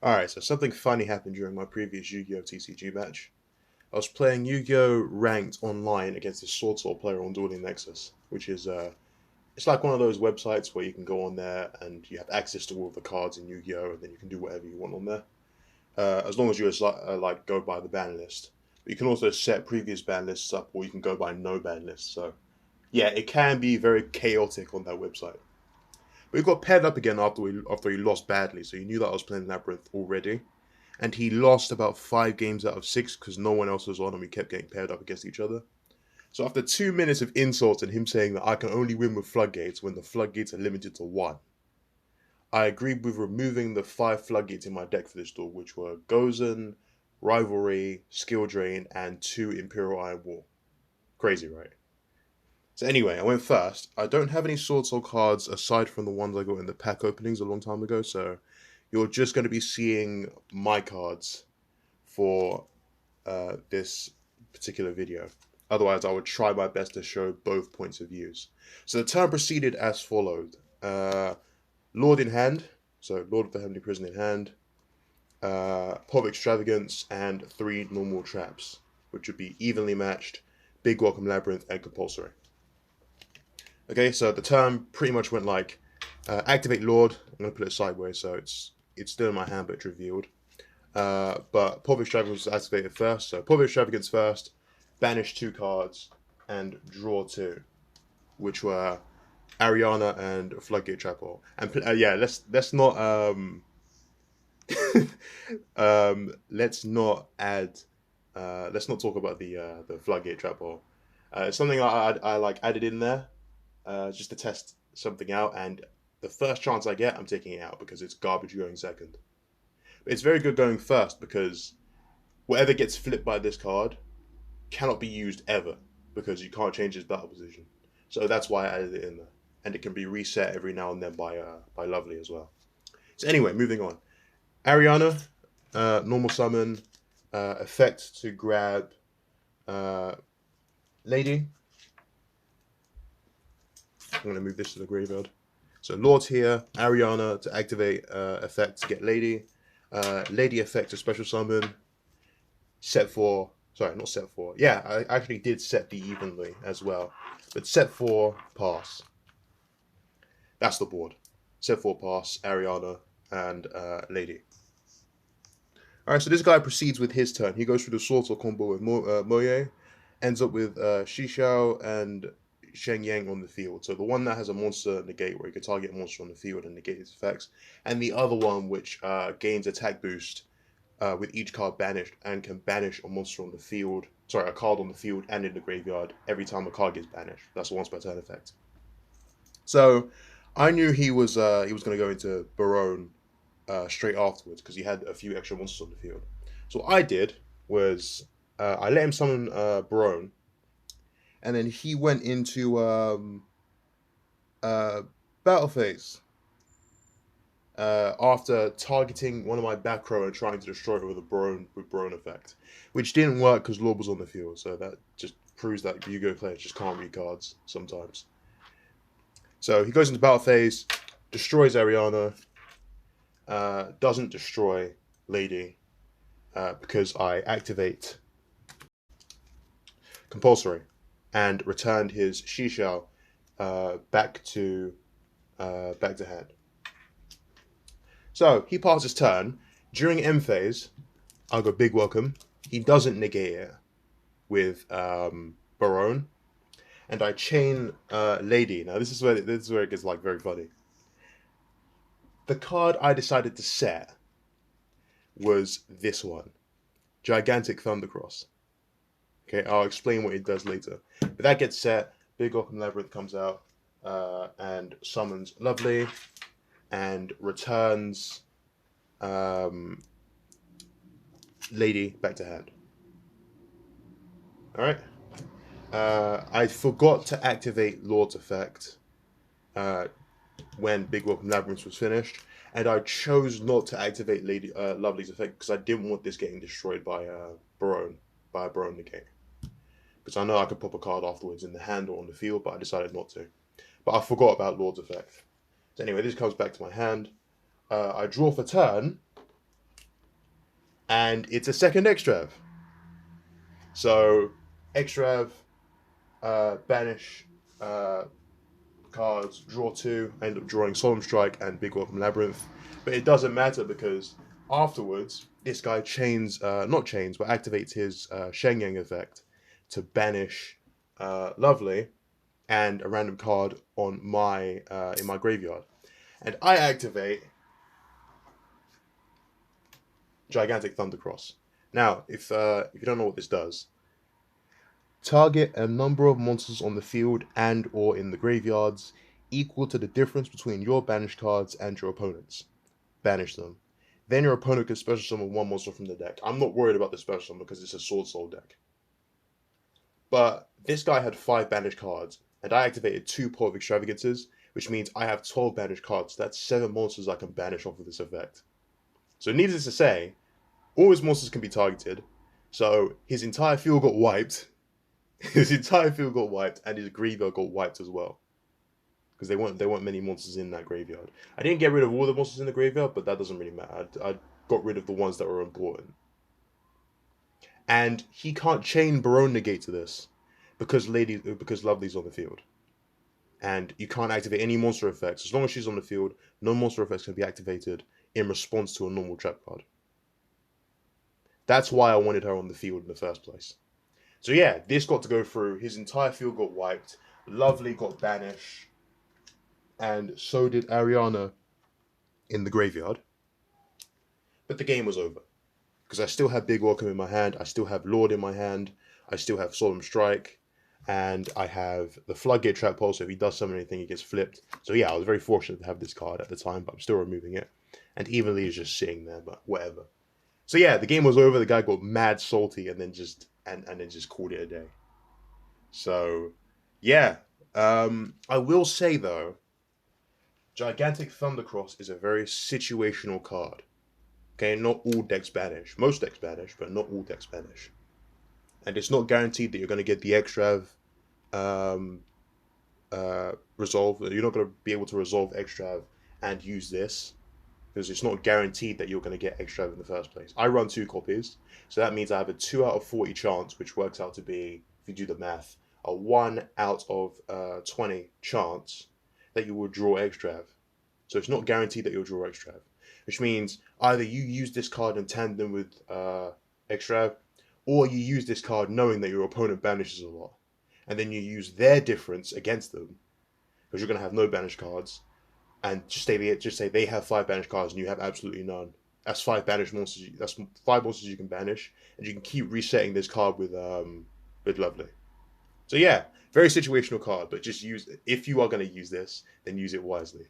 Alright, so something funny happened during my previous Yu-Gi-Oh! TCG match. I was playing Yu-Gi-Oh! Ranked online against this Swordsoul player on Dueling Nexus, which is it's like one of those websites where you can go on there and you have access to all of the cards in Yu-Gi-Oh! And then you can do whatever you want on there, as long as you just like go by the ban list. But you can also set previous ban lists up, or you can go by no ban lists. So yeah, it can be very chaotic on that website. But we got paired up again after he lost badly, so he knew that I was playing Labrynth already, and he lost about 5 games out of 6 because no one else was on and we kept getting paired up against each other. So after 2 minutes of insults and him saying that I can only win with floodgates when the floodgates are limited to one, I agreed with removing the 5 floodgates in my deck for this duel, which were Gozen, Rivalry, Skill Drain, and 2 Imperial Iron Wall. Crazy, right? So anyway, I went first. I don't have any Sword Soul cards aside from the ones I got in the pack openings a long time ago, so you're just going to be seeing my cards for this particular video. Otherwise, I would try my best to show both points of views. So the turn proceeded as followed. Lord in hand, so Lord of the Heavenly Prison in hand, Pot of Extravagance, and 3 normal traps, which would be evenly matched, Big Welcome Labrynth, and Compulsory. Okay, so the turn pretty much went like activate Lord. I'm going to put it sideways so it's still in my hand but it's revealed. But Pot of Extravagance was activated first, so Pot of Extravagance first, banish 2 cards, and draw 2, which were Ariana and Floodgate Chapel. And yeah, let's not let's not add let's not talk about the Floodgate Chapel. It's something I like added in there just to test something out, and the first chance I get, I'm taking it out because it's garbage going second. But it's very good going first because whatever gets flipped by this card cannot be used ever because you can't change its battle position. So that's why I added it in there, and it can be reset every now and then by Lovely as well. So anyway, moving on. Ariana, normal summon, effect to grab uh, Lady. I'm going to move this to the graveyard. So Lord's here, Ariana to activate effect to get Lady. Lady effect to special summon. Set 4. Sorry, not set 4. Yeah, I actually did set the evenly as well. But set 4, pass. That's the board. Set 4, pass, Ariana, and Lady. Alright, so this guy proceeds with his turn. He goes through the Swordsoul combo with Moye, ends up with Shishao and Sheng Yang on the field. So the one that has a monster negate where you can target a monster on the field and negate its effects, and the other one which gains attack boost with each card banished and can banish a monster on the field. Sorry, a card on the field and in the graveyard every time a card gets banished. That's a once per turn effect. So I knew he was going to go into Barone straight afterwards because he had a few extra monsters on the field. So what I did was I let him summon Barone, and then he went into uh, battle phase after targeting one of my back row and trying to destroy it with a Barone effect, which didn't work because Lord was on the field. So that just proves that Yu-Gi-Oh players just can't read cards sometimes. So he goes into battle phase, destroys Ariana, doesn't destroy Lady because I activate Compulsory and returned his Shishao back to hand. So he passes turn. During M phase, I go Big Welcome. He doesn't negate it with Barone, and I chain Lady. Now this is where it gets like very funny. The card I decided to set was this one, Gigantic Thundercross. Okay, I'll explain what it does later. But that gets set. Big Welcome Labrynth comes out and summons Lovely and returns Lady back to hand. All right. I forgot to activate Lord's effect uh, when Big Welcome Labyrinth was finished, and I chose not to activate Lady Lovely's effect because I didn't want this getting destroyed by Barone, by a Barone negate. Because I know I could pop a card afterwards in the hand or on the field, but I decided not to. But I forgot about Lord's effect. So anyway, this comes back to my hand. I draw for turn, and it's a second Extrav. So Extrav, banish uh, cards, draw two, I end up drawing Solemn Strike and Big Welcome Labrynth. But it doesn't matter because afterwards, this guy chains, not chains, but activates his Shenyang effect to banish Lovely and a random card on my in my graveyard. And I activate Gigantic Thundercross. Now, if you don't know what this does, target a number of monsters on the field and or in the graveyards equal to the difference between your banished cards and your opponent's. Banish them. Then your opponent can special summon one monster from the deck. I'm not worried about the special summon because it's a Swordsoul deck. But this guy had 5 banished cards, and I activated 2 Pot of Extravagances, which means I have 12 banished cards. That's 7 monsters I can banish off of this effect. So needless to say, all his monsters can be targeted. So his entire field got wiped. His entire field got wiped, and his graveyard got wiped as well. Because there weren't many monsters in that graveyard. I didn't get rid of all the monsters in the graveyard, but that doesn't really matter. I got rid of the ones that were important. And he can't chain Barone Negate to this because Lovely's on the field. And you can't activate any monster effects. As long as she's on the field, no monster effects can be activated in response to a normal trap card. That's why I wanted her on the field in the first place. So yeah, this got to go through. His entire field got wiped. Lovely got banished. And so did Ariana in the graveyard. But the game was over. Because I still have Big Welcome in my hand. I still have Lord in my hand. I still have Solemn Strike. And I have the Floodgate Trap Pole, so if he does summon anything, he gets flipped. So yeah, I was very fortunate to have this card at the time, but I'm still removing it. And Evenly is just sitting there, but whatever. So yeah, the game was over. The guy got mad salty and then just called it a day. So yeah, I will say though, Gigantic Thundercross is a very situational card. Okay, not all decks banish. Most decks banish, but not all decks banish. And it's not guaranteed that you're going to get the Extrav resolve. You're not going to be able to resolve Extrav and use this because it's not guaranteed that you're going to get Extrav in the first place. I run 2 copies, so that means I have a 2 out of 40 chance, which works out to be, if you do the math, a 1 out of 20 chance that you will draw Extrav. So it's not guaranteed that you'll draw Extrav, which means either you use this card in tandem with Extrav, or you use this card knowing that your opponent banishes a lot, and then you use their difference against them, because you're going to have no banished cards, and just say they have 5 banished cards and you have absolutely none. That's 5 banished monsters. That's 5 monsters you can banish, and you can keep resetting this card with Lovely. So yeah, very situational card, but just use it. If you are going to use this, then use it wisely.